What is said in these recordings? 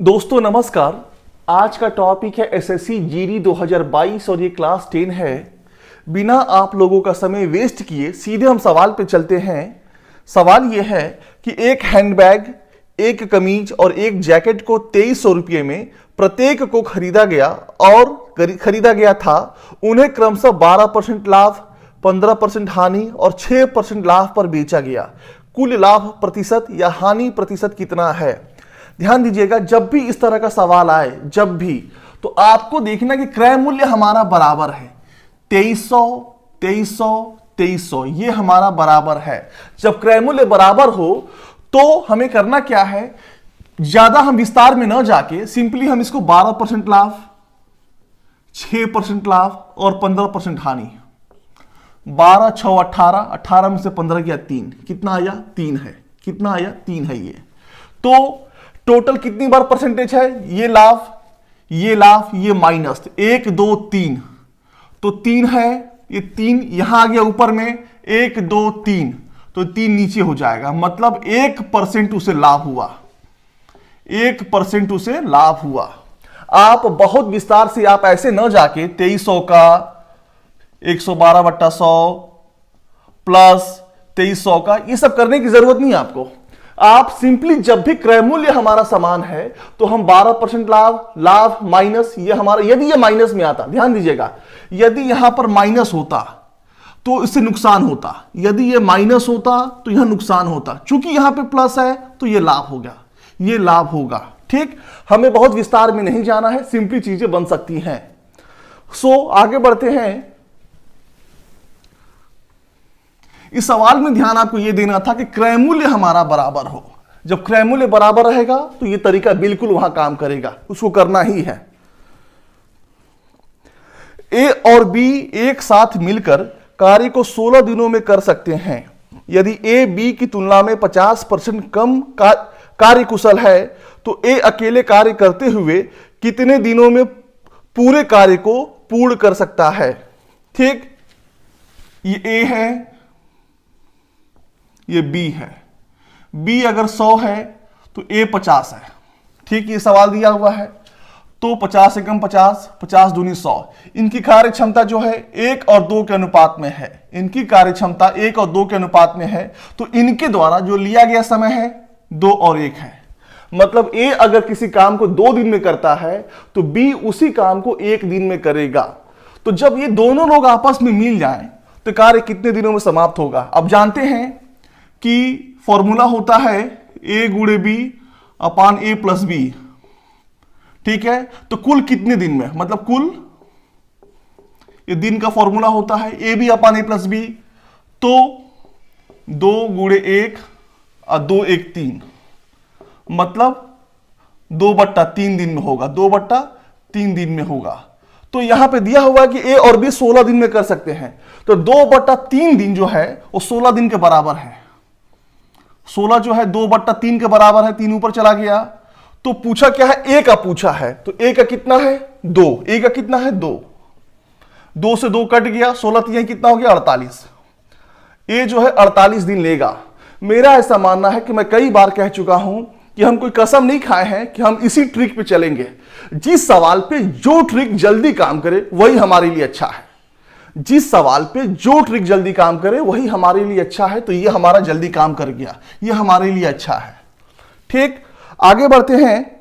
दोस्तों नमस्कार। आज का टॉपिक है एसएससी जीडी 2022 और ये क्लास 10 है। बिना आप लोगों का समय वेस्ट किए सीधे हम सवाल पे चलते हैं। सवाल ये है कि एक हैंडबैग, एक कमीज और एक जैकेट को 2300 रुपये में प्रत्येक को खरीदा गया था। उन्हें क्रमशः 12% लाभ, 15% हानि और 6% लाभ पर बेचा गया। कुल लाभ प्रतिशत या हानि प्रतिशत कितना है? ध्यान दीजिएगा, जब भी इस तरह का सवाल आए तो आपको देखना कि क्रय मूल्य हमारा बराबर है 2300 ये हमारा बराबर है। जब क्रय मूल्य बराबर हो तो हमें करना क्या है, ज्यादा हम विस्तार में ना जाके सिंपली हम इसको 12% लाभ, 6% लाभ और 15% हानि। 12 6 18, 18 में से 15 गया 3, कितना आया? 3 है। कितना आया? 3 है। ये तो टोटल कितनी बार परसेंटेज है? ये लाभ, ये माइनस 1 2 3, तो 3 है। ये 3 यहां आ गया ऊपर में, 1 2 3, तो 3 नीचे हो जाएगा। मतलब 1% उसे लाभ हुआ, 1% उसे लाभ हुआ। आप बहुत विस्तार से आप ऐसे न जाके 2300 का 112/100 प्लस 2300 का ये सब करने की जरूरत नहीं है आपको। आप सिंपली जब भी क्रय मूल्य हमारा समान है तो हम 12% लाभ माइनस ये हमारा, यदि ये माइनस में आता, ध्यान दीजिएगा, यदि यहां पर माइनस होता तो इससे नुकसान होता, यदि ये माइनस होता तो यहां नुकसान होता। चूंकि यहां पे प्लस है तो ये लाभ हो गया, ये लाभ होगा। ठीक, हमें बहुत विस्तार में नहीं जाना है, सिंपली चीजें बन सकती हैं। आगे बढ़ते हैं। इस सवाल में ध्यान आपको यह देना था कि क्रय मूल्य हमारा बराबर हो। जब क्रय मूल्य बराबर रहेगा तो यह तरीका बिल्कुल वहां काम करेगा, उसको करना ही है। ए और बी एक साथ मिलकर कार्य को 16 दिनों में कर सकते हैं। यदि ए बी की तुलना में 50% कम कार्य कुशल है तो ए अकेले कार्य करते हुए कितने दिनों में पूरे कार्य को पूर्ण कर सकता है? ठीक, ये ए है, ये बी है। बी अगर 100 है तो ए 50 है। ठीक, ये सवाल दिया हुआ है तो 50 एकम 50, 50 दूनी 100। इनकी कार्य क्षमता जो है 1 और 2 के अनुपात में है। इनकी कार्य क्षमता 1 और 2 के अनुपात में है, तो इनके द्वारा जो लिया गया समय है 2 और 1 है। मतलब ए अगर किसी काम को 2 दिन में करता है तो बी उसी काम को 1 दिन में करेगा। तो जब ये दोनों लोग आपस में मिल जाएं तो कार्य कितने दिनों में समाप्त होगा? अब जानते हैं कि फॉर्मूला होता है a गुणे बी अपान a प्लस बी। ठीक है, तो कुल कितने दिन में, मतलब कुल ये दिन का फॉर्मूला होता है ए बी अपान a प्लस बी, तो 2 गुणे 1 और 2 1 3, मतलब 2/3 दिन में होगा, 2/3 दिन में होगा। तो यहां पे दिया हुआ है कि ए और बी 16 दिन में कर सकते हैं, तो 2/3 दिन जो है वो 16 दिन के बराबर है। 16 जो है 2/3 के बराबर है, 3 ऊपर चला गया। तो पूछा क्या है? ए का पूछा है, तो ए का कितना है? 2। ए का कितना है? 2। 2 से 2 कट गया, 16 3 कितना हो गया? 48। ए जो है 48 दिन लेगा। मेरा ऐसा मानना है कि मैं कई बार कह चुका हूं कि हम कोई कसम नहीं खाए हैं कि हम इसी ट्रिक पे चलेंगे। जिस सवाल पे जो ट्रिक जल्दी काम करे वही हमारे लिए अच्छा है। जिस सवाल पे जो ट्रिक जल्दी काम करे वही हमारे लिए अच्छा है। तो ये हमारा जल्दी काम कर गया, ये हमारे लिए अच्छा है। ठीक, आगे बढ़ते हैं।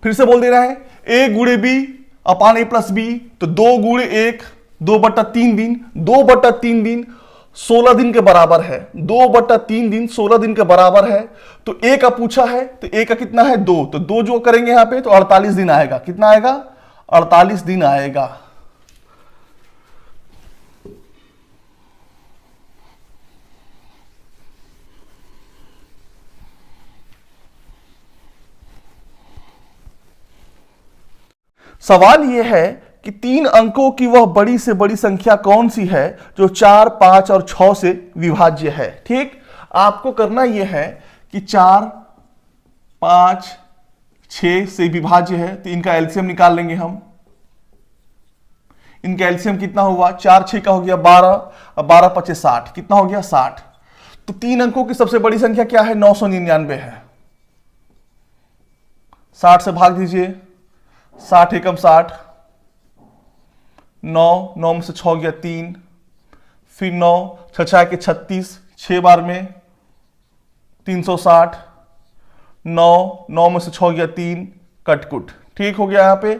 फिर से बोल दे रहा है ए गुणे बी अपान ए प्लस बी, तो 2 गुणे 1 2/3 दिन, 2/3 दिन 16 दिन के बराबर है। 2/3 दिन 16 दिन के बराबर है। तो ए का पूछा है, तो ए का कितना है? 2। तो 2 जो करेंगे यहां पे तो 48 दिन आएगा। कितना आएगा? 48 दिन आएगा। सवाल यह है कि 3 अंकों की वह बड़ी से बड़ी संख्या कौन सी है जो 4 5 और 6 से विभाज्य है? ठीक, आपको करना यह है कि 4 5 6 से विभाज्य है, तो इनका एलसीएम निकाल लेंगे हम। इनका एलसीएम कितना हुआ? 4 6 का हो गया 12 और 12 5 60, कितना हो गया? 60। तो 3 अंकों की सबसे बड़ी संख्या क्या है? 999 है। 60 से भाग दीजिए, 60 एकम 60, 9 में से 6 गया 3, फिर 9 छछा के 36, 6 बार में 360, 9 में से 6 गया 3, कटकुट। ठीक हो गया यहां पे।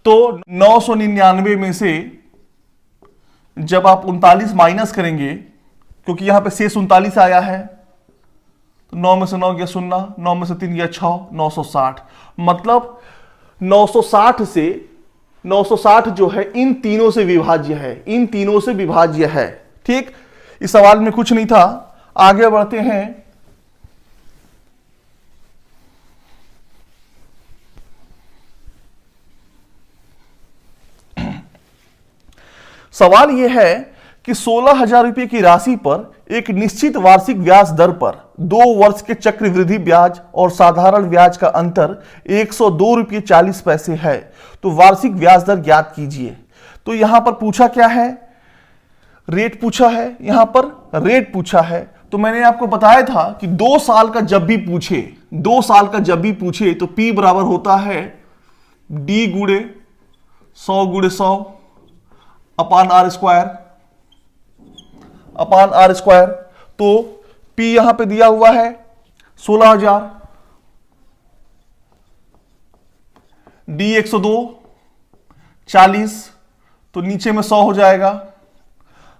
तो 999 में से जब आप 39 माइनस करेंगे, क्योंकि यहां पे शेष 39 आया है, तो 9 में से 9 गया 0, 9 में से 3 गया 6, 960। मतलब 960 जो है इन तीनों से विभाज्य है, इन तीनों से विभाज्य है। ठीक, इस सवाल में कुछ नहीं था। आगे बढ़ते हैं। सवाल यह है कि 16,000 रुपए की राशि पर एक निश्चित वार्षिक ब्याज दर पर 2 वर्ष के चक्रवृद्धि ब्याज और साधारण ब्याज का अंतर 102 रुपये 40 पैसे है, तो वार्षिक ब्याज दर ज्ञात कीजिए। तो यहां पर पूछा क्या है? रेट पूछा है, यहां पर रेट पूछा है। तो मैंने आपको बताया था कि 2 साल का जब भी पूछे, 2 साल का जब भी पूछे तो P बराबर होता है D गुणे 100 गुणे 100 अपान आर स्क्वायर। तो P यहां पे दिया हुआ है 16,000, D 102 40, तो नीचे में 100 हो जाएगा।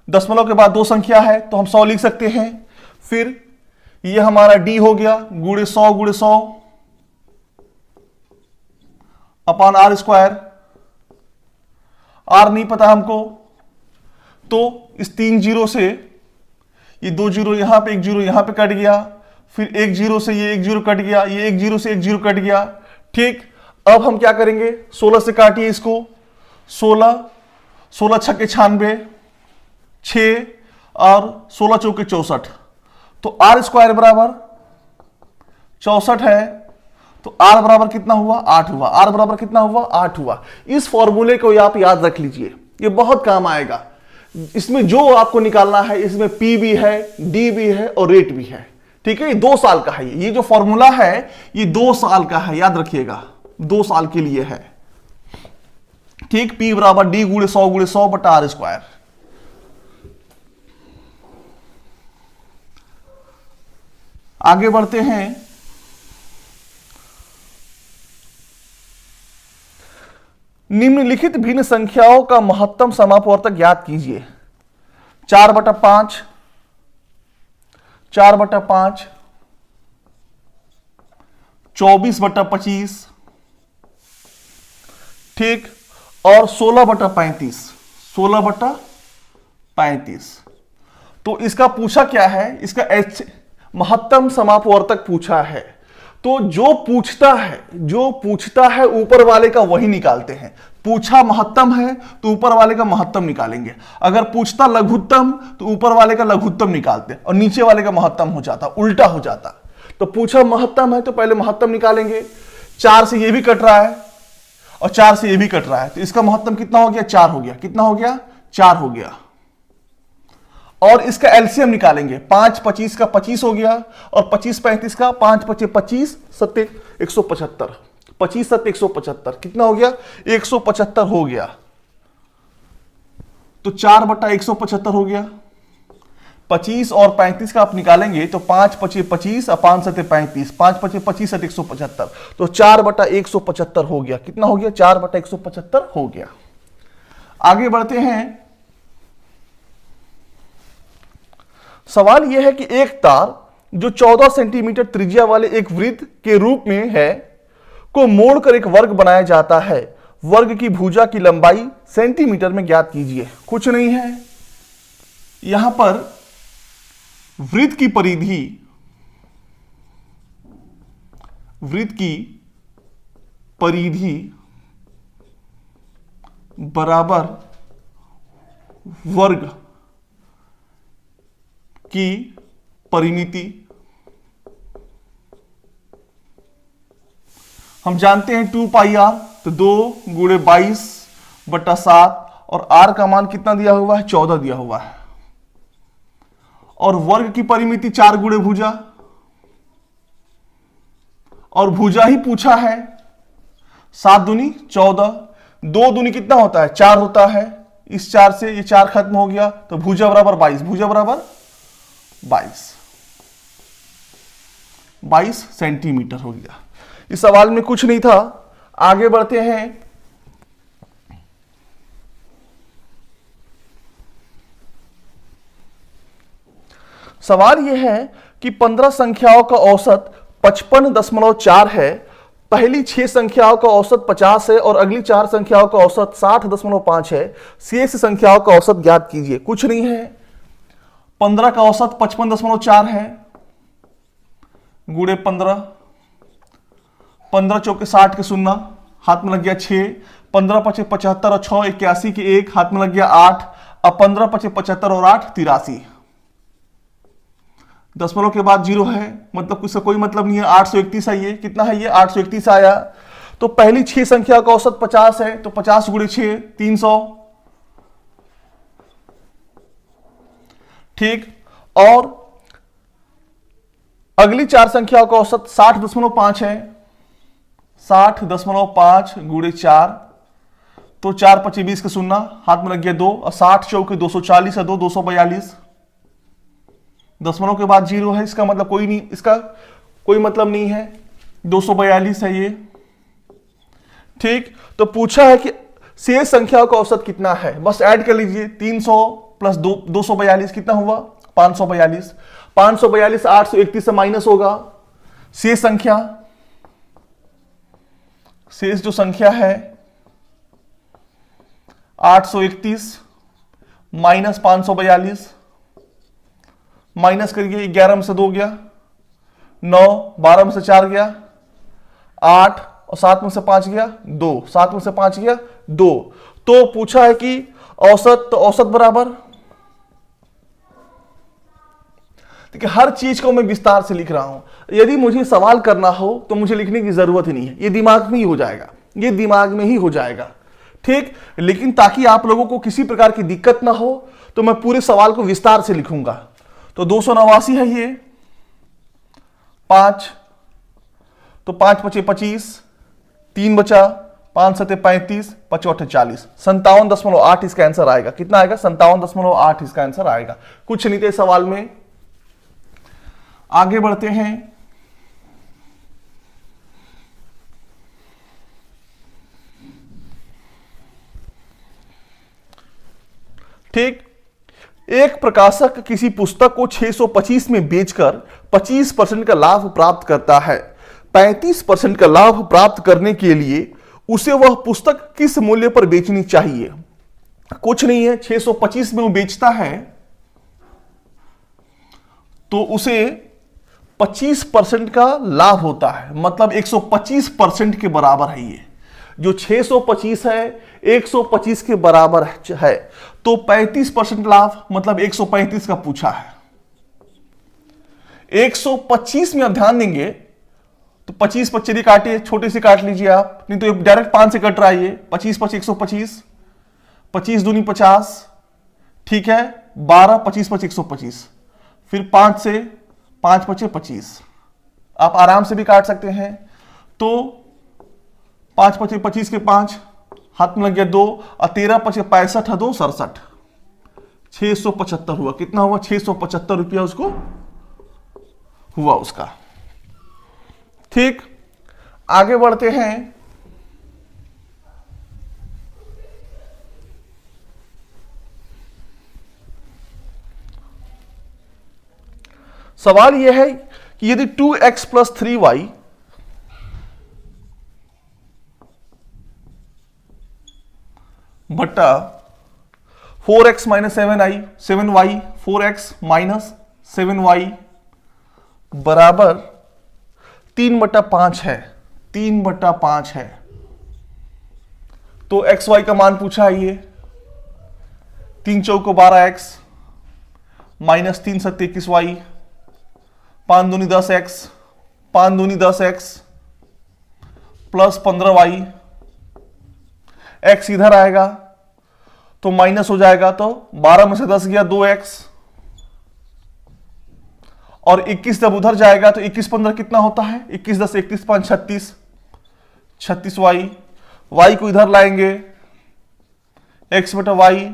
दशमलव के बाद 2 संख्या है तो हम 100 लिख सकते हैं। फिर ये हमारा D हो गया गुणे 100 अपान आर स्क्वायर। आर नहीं पता हमको, तो इस 3 जीरो से ये 2 जीरो यहां पे, 1 जीरो यहां पे कट गया, फिर 1 जीरो से ये 1 जीरो कट गया, ये 1 जीरो से 1 जीरो कट गया। ठीक, अब हम क्या करेंगे? 16 से काटिए इसको, 16 छक्के 96, 6 और 16 चौके 64, तो आर स्क्वायर बराबर 64 है। तो आर बराबर कितना हुआ? 8 हुआ। आर बराबर कितना हुआ? 8 हुआ। इस फॉर्मूले को आप याद रख लीजिए, ये बहुत काम आएगा। इसमें जो आपको निकालना है, इसमें P भी है, D भी है और रेट भी है। ठीक है, ये 2 साल का है। ये जो फॉर्मूला है ये 2 साल का है, याद रखिएगा, 2 साल के लिए है। ठीक, P बराबर D गुणे 100 बटा आर स्क्वायर। आगे बढ़ते हैं। निम्नलिखित भिन्न संख्याओं का महत्तम समापवर्तक ज्ञात कीजिए। 4/5, 4/5, 24/25, ठीक, और 16/35, 16/35। तो इसका पूछा क्या है? इसका महत्तम समापवर्तक पूछा है। तो जो पूछता है ऊपर वाले का वही निकालते हैं। पूछा महत्तम है तो ऊपर वाले का महत्तम निकालेंगे। अगर पूछता लघुत्तम तो ऊपर वाले का लघुत्तम निकालते और नीचे वाले का महत्तम हो जाता, उल्टा हो जाता। तो पूछा महत्तम है तो पहले महत्तम निकालेंगे। 4 से ये भी कट रहा है और 4 से ये भी कट रहा है, तो इसका महत्तम कितना हो गया? 4 हो गया। कितना हो गया? 4 हो गया। और इसका एलसीएम निकालेंगे। 5/25 का 25 हो गया और 25/35 का 5×5 = 25, 7 175, 25 7 175, कितना हो गया? 175 हो गया। तो 4/175 हो गया। 25 और 35 का आप निकालेंगे तो 5×5 = 25 अपान 7 35, 5×5 = 25 7 175, तो 4/175 हो गया। कितना हो गया? 4/175 हो गया। आगे बढ़ते हैं। सवाल यह है कि एक तार जो 14 सेंटीमीटर त्रिज्या वाले एक वृत्त के रूप में है को मोड़कर एक वर्ग बनाया जाता है। वर्ग की भुजा की लंबाई सेंटीमीटर में ज्ञात कीजिए। कुछ नहीं है, यहां पर वृत्त की परिधि बराबर वर्ग की परिमिति। हम जानते हैं 2πr, तो 2 गुणे 22/7 और r का मान कितना दिया हुआ है? 14 दिया हुआ है। और वर्ग की परिमिति 4 गुणे भुजा, और भुजा ही पूछा है। 7 दूनी 14, 2 दूनी कितना होता है 4 होता है, इस 4 से ये 4 खत्म हो गया, तो भुजा बराबर 22, भुजा बराबर 22 सेंटीमीटर हो गया। इस सवाल में कुछ नहीं था। आगे बढ़ते हैं। सवाल यह है कि 15 संख्याओं का औसत 55.4 है, पहली 6 संख्याओं का औसत 50 है और अगली 4 संख्याओं का औसत 60.5 है। शेष संख्याओं का औसत ज्ञात कीजिए। कुछ नहीं है, 15 का औसत 55.4 है, गुणे 15, 15 चौके 60 के 0, हाथ में लग गया 6, 15 पचे 75 और 6 81 के 1, हाथ में लग गया 8, अब 15 पचे 75 और 8 83, दशमलव के बाद 0 है, मतलब इसका कोई मतलब नहीं है। 831 है ये, कितना है ये 831 आया। तो पहली 6 संख्या का औसत 50 है, तो 50 गुणे 6 300, ठीक। और अगली 4 संख्याओं का औसत 60.5 है, 60.5 गुणे 4, तो 4 पचे 20 के 0, हाथ में लग गया 2, और 60 चौके 240 है 2, 242, दशमलव के बाद 0 है, इसका मतलब कोई नहीं, इसका कोई मतलब नहीं है, 242 है ये, ठीक। तो पूछा है कि शेष संख्याओं का औसत कितना है, बस ऐड कर लीजिए। 300 प्लस 242 कितना हुआ 542, 542 831 से माइनस होगा। शेष संख्या, शेष जो संख्या है 831 माइनस 542, माइनस करिए, 11 में से 2 गया 9, 12 में से 4 गया 8, और 7 में से 5 गया 2, 7 में से 5 गया 2। तो पूछा है कि औसत, तो औसत बराबर, देखिए हर चीज को मैं विस्तार से लिख रहा हूं। यदि मुझे सवाल करना हो तो मुझे लिखने की जरूरत ही नहीं है, ये दिमाग में ही हो जाएगा, ये दिमाग में ही हो जाएगा, ठीक। लेकिन ताकि आप लोगों को किसी प्रकार की दिक्कत ना हो तो मैं पूरे सवाल को विस्तार से लिखूंगा। तो 289 है ये, 5, तो 5 पचे 25, 3 बचा, 5 सते 35, 5 अठे 40, 57.8 इसका आंसर आएगा। कितना आएगा 57.8 इसका आंसर आएगा। कुछ नहीं थे सवाल में। आगे बढ़ते हैं। ठीक, एक प्रकाशक किसी पुस्तक को 625 में बेचकर 25% का लाभ प्राप्त करता है। 35% का लाभ प्राप्त करने के लिए उसे वह पुस्तक किस मूल्य पर बेचनी चाहिए? कुछ नहीं है, 625 में वो बेचता है तो उसे 25% का लाभ होता है, मतलब 125% के बराबर है ये। जो 625 है 125 के बराबर है, तो 35% लाभ मतलब 135 का पूछा है। 125 में आप ध्यान देंगे तो 25 25 काटिए, छोटे से काट लीजिए आप, नहीं तो डायरेक्ट 5 से कट रहा है ये। 25 25 125, 25 दूनी 50, ठीक है। 12 25 25 125, फिर 5 से 5 पचे 25, आप आराम से भी काट सकते हैं। तो 5 पचे 25 के 5, हाथ में लग गया 2, और 13 पचे 65 2 67, 675 हुआ। कितना हुआ 675 रुपया उसको हुआ उसका। ठीक, आगे बढ़ते हैं। सवाल यह है कि यदि 2x प्लस 3y बट्टा 4x minus 7y 4x minus 7y बराबर 3/5 है, 3/5 है, तो xy का मान पूछा है ये। 3 चौको 12x माइनस 3 सत्ते 21y, 5 दूनी 10x, 5 दूनी 10x प्लस 15y, x इधर आएगा तो माइनस हो जाएगा, तो 12 में से 10 गया 2x, और 21 जब उधर जाएगा तो 21 15 कितना होता है, 21 10 31 5 36, 36 वाई को इधर लाएंगे x बटा वाई,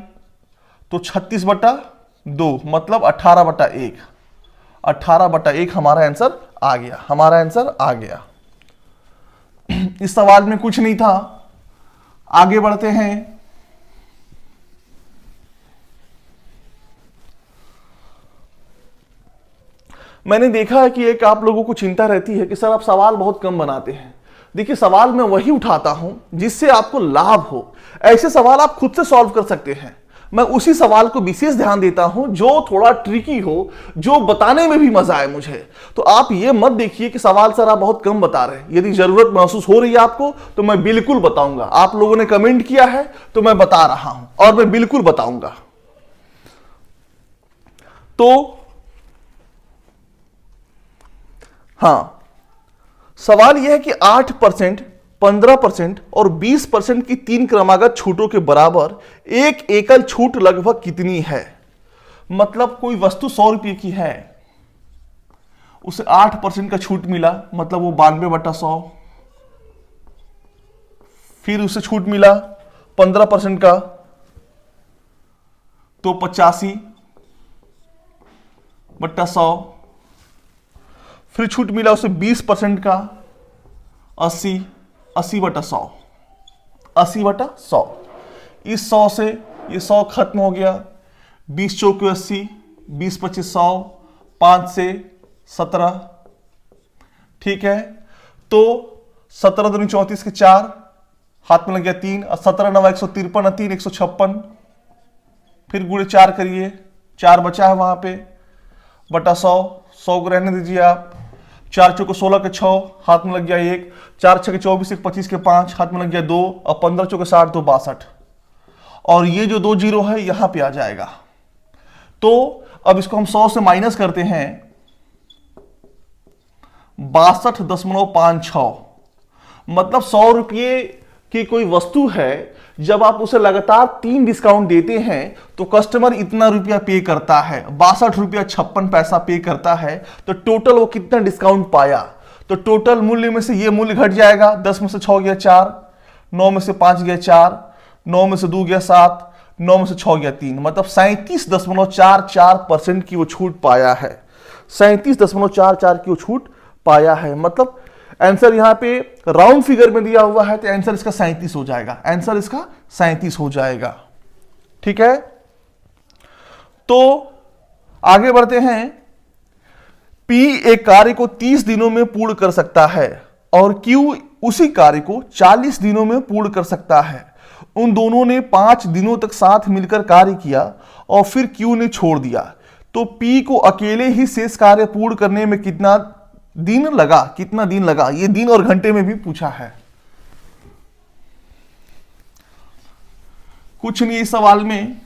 तो 36/2 मतलब 18/1, 18/1 हमारा आंसर आ गया, हमारा आंसर आ गया। इस सवाल में कुछ नहीं था, आगे बढ़ते हैं। मैंने देखा है कि एक आप लोगों को चिंता रहती है कि सर आप सवाल बहुत कम बनाते हैं। देखिए सवाल मैं वही उठाता हूं जिससे आपको लाभ हो, ऐसे सवाल आप खुद से सॉल्व कर सकते हैं। मैं उसी सवाल को विशेष ध्यान देता हूं जो थोड़ा ट्रिकी हो, जो बताने में भी मजा आए मुझे। तो आप ये मत देखिए कि सवाल सर आप बहुत कम बता रहे हैं। यदि जरूरत महसूस हो रही है आपको तो मैं बिल्कुल बताऊंगा। आप लोगों ने कमेंट किया है तो मैं बता रहा हूं और मैं बिल्कुल बताऊंगा। तो हाँ, सवाल यह है कि 8%, 15% और 20% की 3 क्रमागत छूटों के बराबर एक एकल छूट लगभग कितनी है। मतलब कोई वस्तु 100 रुपये की है, उसे 8% का छूट मिला, मतलब वो 92/100। फिर उसे छूट मिला 15% का तो 85/100। फिर छूट मिला उसे 20% का 80/100, 80/100। इस 100 से ये 100 खत्म हो गया, 20 चौके 80, 20 25 100, 5 से 17, ठीक है। तो 17 दूनी 34 के 4, हाथ में लग गया 3, और 17 9 153, 3 156। फिर गुणे 4 करिए, 4 बचा है वहां पे, बटा 100, 100 को रहने दीजिए आप। 4 चौके 16 के 6, हाथ में लग गया 1, 4 6 के 24, 1 25 के 5, हाथ में लग गया 2, और 15 चौके 60, 2 62। और ये जो 2 जीरो है यहां पे आ जाएगा। तो अब इसको हम 100 से माइनस करते हैं, 62.56। मतलब 100 रुपये की कोई वस्तु है, जब आप उसे लगातार 3 डिस्काउंट देते हैं तो कस्टमर इतना रुपया पे करता है, 62.56 पे करता है। तो टोटल वो कितना डिस्काउंट पाया, तो टोटल मूल्य में से ये मूल्य घट जाएगा। 10 में से 6 गया 4, 9 में से 5 गया 4, 9 में से 2 गया 7, 9 में से 6 गया 3, मतलब 37.44% की वो छूट पाया है। 37.44 की वो छूट पाया है। मतलब आंसर यहां पे राउंड फिगर में दिया हुआ है तो आंसर इसका 37 हो जाएगा, आंसर इसका 37 हो जाएगा, ठीक है। तो आगे बढ़ते हैं। P एक कार्य को 30 दिनों में पूर्ण कर सकता है और Q उसी कार्य को 40 दिनों में पूर्ण कर सकता है। उन दोनों ने 5 दिनों तक साथ मिलकर कार्य किया और फिर Q ने छोड़ दिया, तो P को अकेले ही शेष कार्य पूर्ण करने में कितना दिन लगा, कितना दिन लगा। ये दिन और घंटे में भी पूछा है। कुछ नहीं इस सवाल में।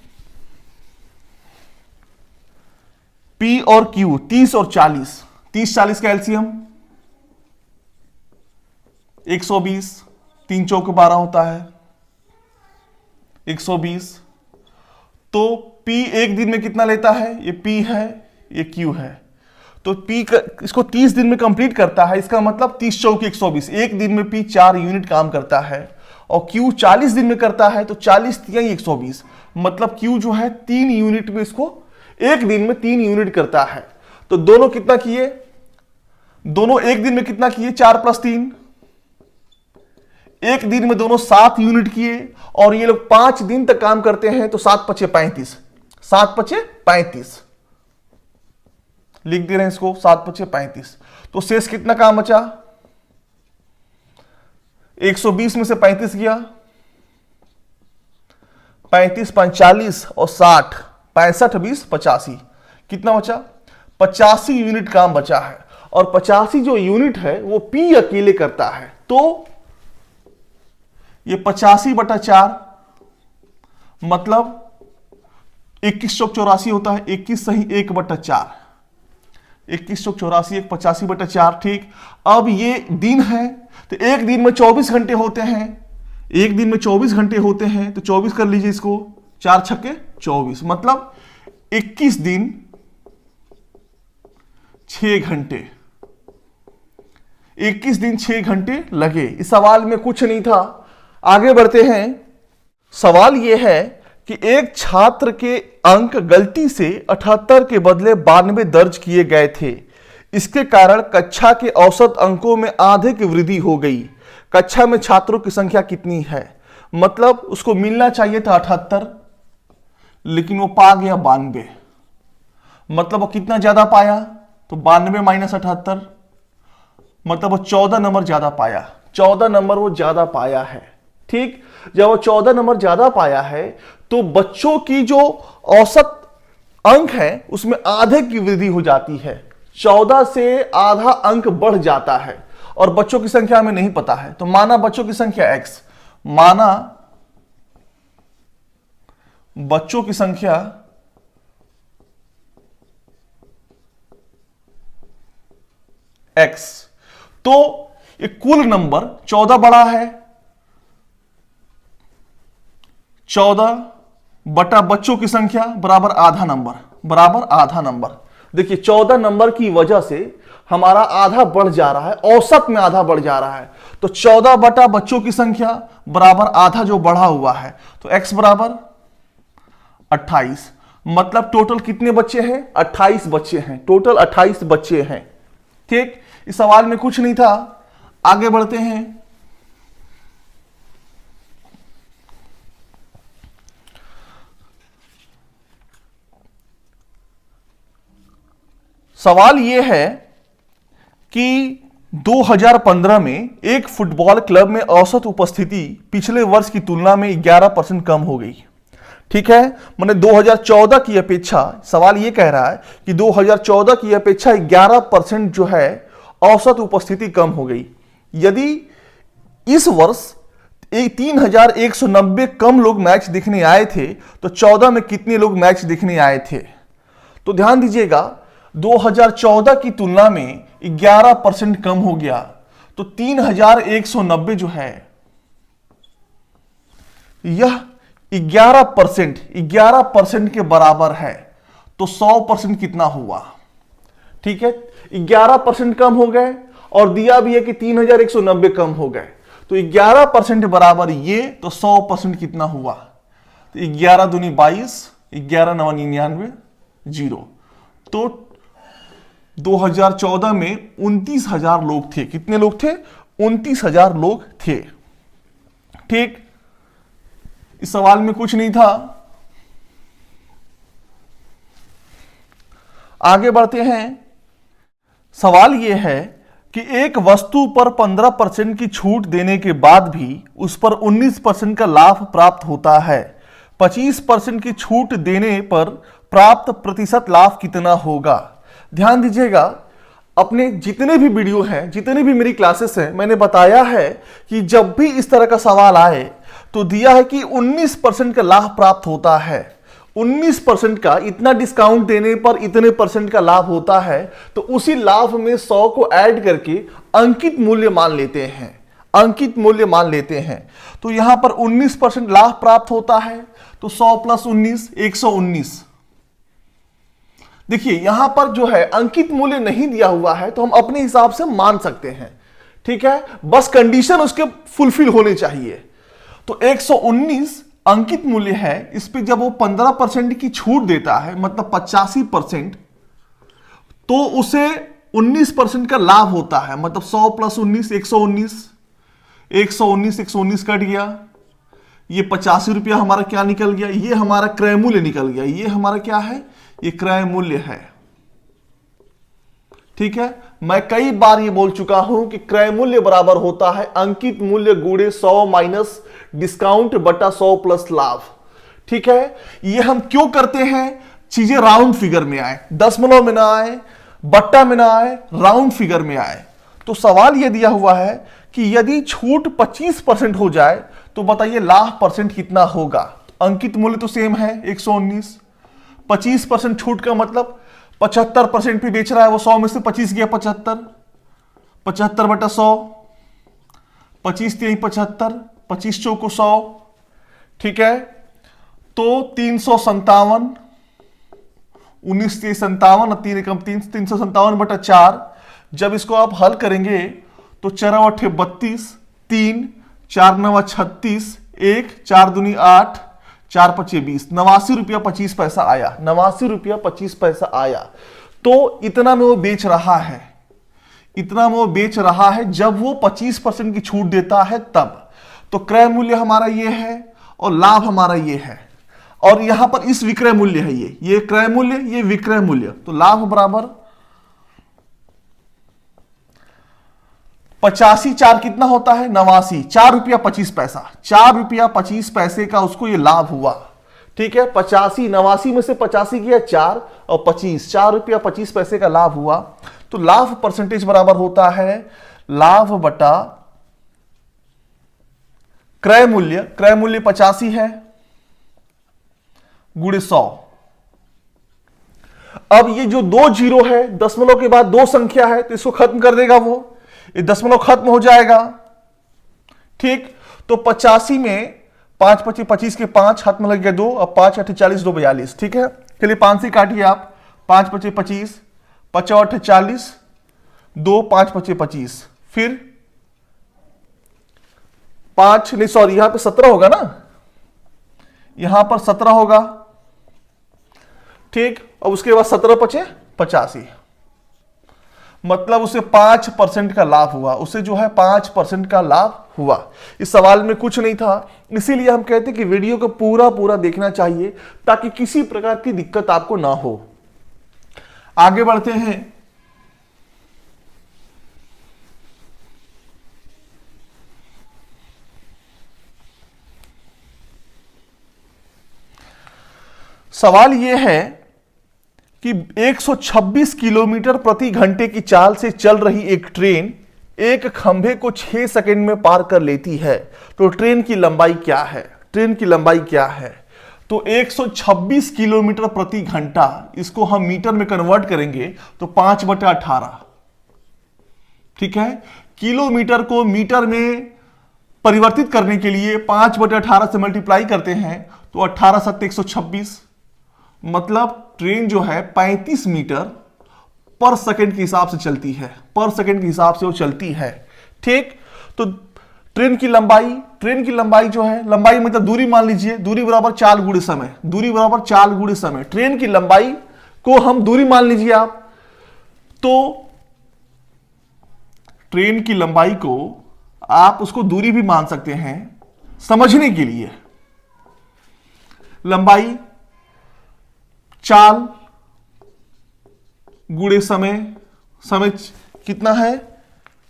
P और Q 30 और 40, 30 40 का एलसीएम 120, 3 चौके 12 होता है 120। तो P एक दिन में कितना लेता है, ये P है ये Q है। तो P इसको 30 दिन में कंप्लीट करता है, इसका मतलब 30 चौके 120, एक दिन में P 4 यूनिट काम करता है। और Q 40 दिन में करता है तो 40 तिहाई 120, मतलब Q जो है 3 यूनिट में, इसको एक दिन में 3 यूनिट करता है। तो दोनों कितना किए, दोनों एक दिन में कितना किए, 4 + 3, एक दिन में दोनों 7 यूनिट किए। और ये लोग 5 दिन तक काम करते हैं तो 7 × 5 = 35, 7 × 5 = 35 लिख दे रहे हैं इसको, 7 × 5 = 35। तो शेष कितना काम बचा, 120 में से 35 गया, 35 5 40 और 60, 65 20 85, कितना बचा, 85 यूनिट काम बचा है। और 85 जो यूनिट है वो P अकेले करता है। तो ये 85/4 मतलब 21 चौक 84 होता है, 21 सही 1/4, 21 चौक 84 1 85/4, ठीक। अब ये दिन है तो एक दिन में 24 घंटे होते हैं, एक दिन में 24 घंटे होते हैं तो 24 कर लीजिए इसको, 4 छक्के 24, मतलब 21 दिन 6 घंटे, 21 दिन 6 घंटे लगे। इस सवाल में कुछ नहीं था। आगे बढ़ते हैं। सवाल यह है कि एक छात्र के अंक गलती से 78 के बदले 92 दर्ज किए गए थे। इसके कारण कक्षा के औसत अंकों में आधे की वृद्धि हो गई। कक्षा में छात्रों की संख्या कितनी है? मतलब उसको मिलना चाहिए था 78, लेकिन वो पा गया 92। मतलब वो कितना ज्यादा पाया? तो 92 माइनस 78, मतलब वो 14 नंबर ज्यादा पाया। 14 नंबर वो ज्यादा पाया है। ठीक, जब वो 14 नंबर ज्यादा पाया है तो बच्चों की जो औसत अंक है उसमें आधे की वृद्धि हो जाती है। 14 से आधा अंक बढ़ जाता है और बच्चों की संख्या हमें नहीं पता है। तो माना बच्चों की संख्या x, माना बच्चों की संख्या x, तो ये कुल नंबर 14 बड़ा है। 14 बटा बच्चों की संख्या बराबर आधा नंबर, बराबर आधा नंबर। देखिए 14 नंबर की वजह से हमारा आधा बढ़ जा रहा है, औसत में आधा बढ़ जा रहा है। तो 14 बटा बच्चों की संख्या बराबर आधा जो बढ़ा हुआ है, तो x बराबर 28। मतलब टोटल कितने बच्चे हैं? 28 बच्चे हैं। टोटल 28 बच्चे हैं। ठीक, इस सवाल में कुछ नहीं था। आगे बढ़ते हैं। सवाल यह है कि 2015 में एक फुटबॉल क्लब में औसत उपस्थिति पिछले वर्ष की तुलना में 11% कम हो गई। ठीक है, मैंने 2014 की अपेक्षा, सवाल यह कह रहा है कि 2014 की अपेक्षा 11% जो है औसत उपस्थिति कम हो गई। यदि इस वर्ष 3190 कम लोग मैच देखने आए थे तो 14 में कितने लोग मैच देखने आए थे? तो ध्यान दीजिएगा, 2014 की तुलना में 11% कम हो गया। तो 3190 जो है यह 11% के बराबर है। तो 100% कितना हुआ? ठीक है, 11% कम हो गए और दिया भी है कि 3190 कम हो गए। तो 11% बराबर ये, तो 100% कितना हुआ? तो 11 दूनी 22, 11 नवा 99, 0। तो 2014 में 29,000 लोग थे। कितने लोग थे? 29,000 लोग थे। ठीक, इस सवाल में कुछ नहीं था। आगे बढ़ते हैं। सवाल यह है कि एक वस्तु पर 15% की छूट देने के बाद भी उस पर 19% का लाभ प्राप्त होता है। 25% की छूट देने पर प्राप्त प्रतिशत लाभ कितना होगा? ध्यान दीजिएगा, अपने जितने भी वीडियो हैं, जितने भी मेरी क्लासेस हैं, मैंने बताया है कि जब भी इस तरह का सवाल आए तो दिया है कि 19% का लाभ प्राप्त होता है। 19% का, इतना डिस्काउंट देने पर इतने परसेंट का लाभ होता है, तो उसी लाभ में 100 को ऐड करके अंकित मूल्य मान लेते हैं। अंकित मूल्य मान लेते हैं। तो यहां पर 19% लाभ प्राप्त होता है, तो 100 प्लस 19, 119। देखिए यहां पर जो है अंकित मूल्य नहीं दिया हुआ है, तो हम अपने हिसाब से मान सकते हैं। ठीक है, बस कंडीशन उसके फुलफिल होने चाहिए। तो 119 अंकित मूल्य है। इस पे जब वो 15% की छूट देता है, मतलब 85%, तो उसे 19% का लाभ होता है। मतलब 100 प्लस 19, 119, 119, 119 कट गया। ये 85 रुपया हमारा क्या निकल गया? ये हमारा क्रय मूल्य निकल गया। ये हमारा क्या है? ये क्रय मूल्य है। ठीक है, मैं कई बार ये बोल चुका हूं कि क्रय मूल्य बराबर होता है अंकित मूल्य गुणे 100 माइनस डिस्काउंट बटा 100 प्लस लाभ। ठीक है, ये हम क्यों करते हैं? चीजें राउंड फिगर में आए, दशमलव में ना आए, बट्टा में ना आए, राउंड फिगर में आए। तो सवाल यह दिया हुआ है कि यदि छूट 25% हो जाए तो बताइए लाभ परसेंट कितना होगा? अंकित मूल्य तो सेम है 119, 25% छूट का मतलब 75% भी बेच रहा है वो। 100 में से 25 गया 75, 75 बटा 100, 25 3 75, 25 चौको 100। ठीक है, तो 357 19 3 57, 3 एकम 3, 357/4। जब इसको आप हल करेंगे तो 4 अठे 32, 3 4 9 36, 1 4 दूनी 8, 4 पचे 20, 89 रुपया 25 पैसा आया। 89 रुपया 25 पैसा आया। तो इतना में वो बेच रहा है, इतना में वो बेच रहा है जब वो 25% की छूट देता है तब। तो क्रय मूल्य हमारा ये है और लाभ हमारा ये है, और यहां पर इस विक्रय मूल्य है, ये क्रय मूल्य, ये विक्रय मूल्य। तो लाभ बराबर 85, 4 कितना होता है 89, 4 रुपया 25 पैसा, 4 रुपया 25 पैसे का उसको ये लाभ हुआ। ठीक है, 85, 89 में से 85 किया 4 और 25, 4 रुपया 25 पैसे का लाभ हुआ। तो लाभ परसेंटेज बराबर होता है लाभ बटा क्रय मूल्य। क्रय मूल्य 85 है गुणे 100। अब ये जो 2 जीरो है, दशमलव के बाद 2 संख्या है, तो इसको खत्म कर देगा वो, ये दशमलव खत्म हो जाएगा। ठीक, तो 85 में 5 25 25 के 5 हाथ में लग गया 2, अब 5 8 40 2 42। ठीक है, चलिए 5 से काटिए आप, 5 25 25, 5 8 40, 2 5 25 25, फिर 5 नहीं सॉरी यहां पे 17 होगा ना, यहां पर 17 होगा। ठीक, और उसके बाद 17 पचे 85, मतलब उसे 5% का लाभ हुआ, उसे जो है 5% का लाभ हुआ। इस सवाल में कुछ नहीं था, इसीलिए हम कहते हैं कि वीडियो को पूरा देखना चाहिए ताकि किसी प्रकार की दिक्कत आपको ना हो। आगे बढ़ते हैं। सवाल यह है कि 126 किलोमीटर प्रति घंटे की चाल से चल रही एक ट्रेन एक खंभे को 6 सेकंड में पार कर लेती है, तो ट्रेन की लंबाई क्या है? ट्रेन की लंबाई क्या है? तो 126 किलोमीटर प्रति घंटा, इसको हम मीटर में कन्वर्ट करेंगे तो 5/18। ठीक है, किलोमीटर को मीटर में परिवर्तित करने के लिए 5/18 से मल्टीप्लाई करते हैं तो 18 7 126, मतलब ट्रेन जो है 35 मीटर पर सेकंड के हिसाब से चलती है, पर सेकंड के हिसाब से वो चलती है। ठीक, तो ट्रेन की लंबाई जो है, लंबाई मतलब दूरी मान लीजिए, दूरी बराबर चाल गुणे समय, दूरी बराबर चाल गुणे समय। ट्रेन की लंबाई को हम दूरी मान लीजिए आप, तो ट्रेन की लंबाई को आप उसको दूरी भी मान सकते हैं समझने के लिए। लंबाई चाल गुणे समय, समय कितना है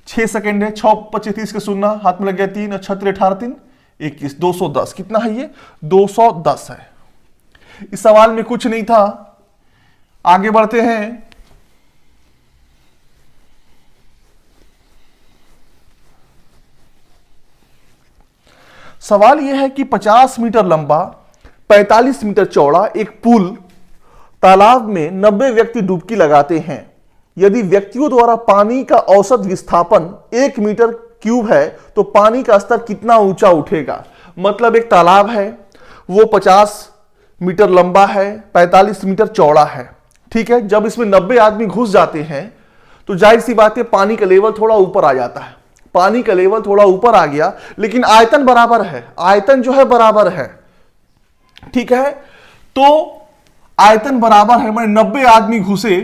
6 सेकंड है, 6 25 30 के 0 हाथ में लग गया 3 और 6 18 3 21, 210। कितना है ये 210 है। इस सवाल में कुछ नहीं था। आगे बढ़ते हैं। सवाल यह है कि 50 मीटर लंबा 45 मीटर चौड़ा एक पुल तालाब में 90 व्यक्ति डुबकी लगाते हैं। यदि व्यक्तियों द्वारा पानी का औसत विस्थापन 1 मीटर क्यूब है तो पानी का स्तर कितना ऊंचा उठेगा? मतलब एक तालाब है, वो 50 मीटर लंबा है, 45 मीटर चौड़ा है। ठीक है, जब इसमें 90 आदमी घुस जाते हैं तो जाहिर सी बात है पानी का लेवल थोड़ा ऊपर आ जाता है। पानी का लेवल थोड़ा ऊपर आ गया, लेकिन आयतन बराबर है, आयतन जो है बराबर है। ठीक है, तो आयतन बराबर है, मैंने 90 आदमी घुसे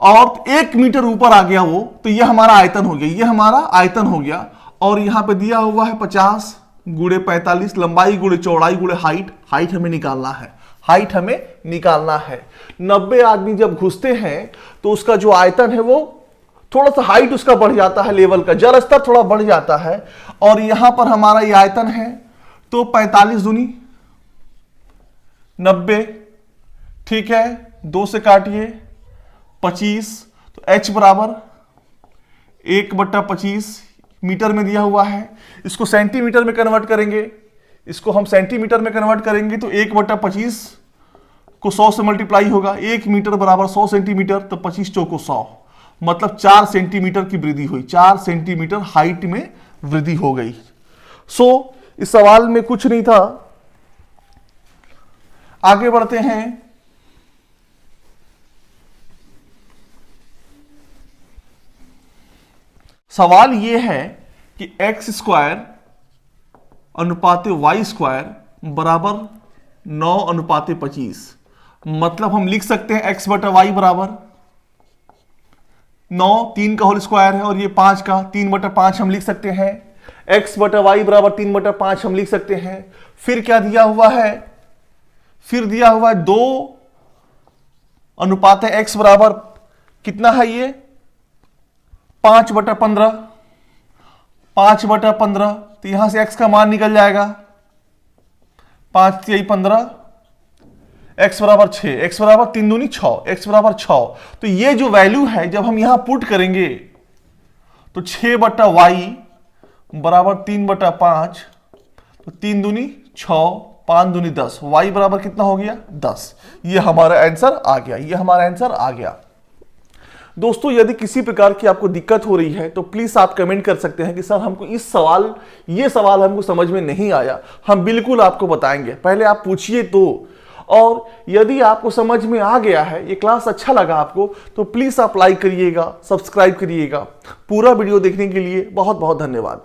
और 1 मीटर ऊपर आ गया वो, तो ये हमारा आयतन हो गया, ये हमारा आयतन हो गया। और यहां पे दिया हुआ है 50 गुणे 45, लंबाई गुणे चौड़ाई गुणे हाइट, हाइट हमें निकालना है, हाइट हमें निकालना है। 90 आदमी जब घुसते हैं तो उसका जो आयतन है वो थोड़ा सा हाइट उसका बढ़ जाता है, लेवल का जल स्तर थोड़ा बढ़ जाता है। और यहां पर हमारा ये आयतन है, तो 45 दूनी 90। ठीक है, 2 से काटिए 25, तो h बराबर 1/25 मीटर में दिया हुआ है। इसको सेंटीमीटर में कन्वर्ट करेंगे, इसको हम सेंटीमीटर में कन्वर्ट करेंगे तो 1/25 को 100 से मल्टीप्लाई होगा, 1 मीटर बराबर 100 सेंटीमीटर, तो 25 चौको 100, मतलब 4 सेंटीमीटर की वृद्धि हुई, 4 सेंटीमीटर हाइट में वृद्धि हो गई। सो इस सवाल में कुछ नहीं था। आगे बढ़ते हैं। सवाल ये है कि एक्स स्क्वायर अनुपाते वाई स्क्वायर बराबर 9:25। मतलब हम लिख सकते हैं एक्स बटा वाई बराबर 9, 3 का होल स्क्वायर है और ये 5 का 3/5 हम लिख सकते हैं। एक्स बटा वाई बराबर 3/5 हम लिख सकते हैं। फिर क्या दिया हुआ है, फिर दिया हुआ है 2 अनुपात एक्स बराबर कितना है ये 5/15। 5/15 तो यहां से एक्स का मान निकल जाएगा 5 3 15, एक्स बराबर 6, एक्स बराबर 3 दूनी 6, एक्स बराबर 6। तो ये जो वैल्यू है जब हम यहां पुट करेंगे तो 6/y बराबर 3/5, तो 3 दूनी 6, 5 दूनी 10, y बराबर कितना हो गया 10। ये हमारा आंसर आ गया, ये हमारा आंसर आ गया। दोस्तों यदि किसी प्रकार की आपको दिक्कत हो रही है तो प्लीज आप कमेंट कर सकते हैं कि सर हमको ये सवाल हमको समझ में नहीं आया। हम बिल्कुल आपको बताएंगे, पहले आप पूछिए तो। और यदि आपको समझ में आ गया है, ये क्लास अच्छा लगा आपको, तो प्लीज आप लाइक करिएगा, सब्सक्राइब करिएगा। पूरा वीडियो देखने के लिए बहुत बहुत धन्यवाद।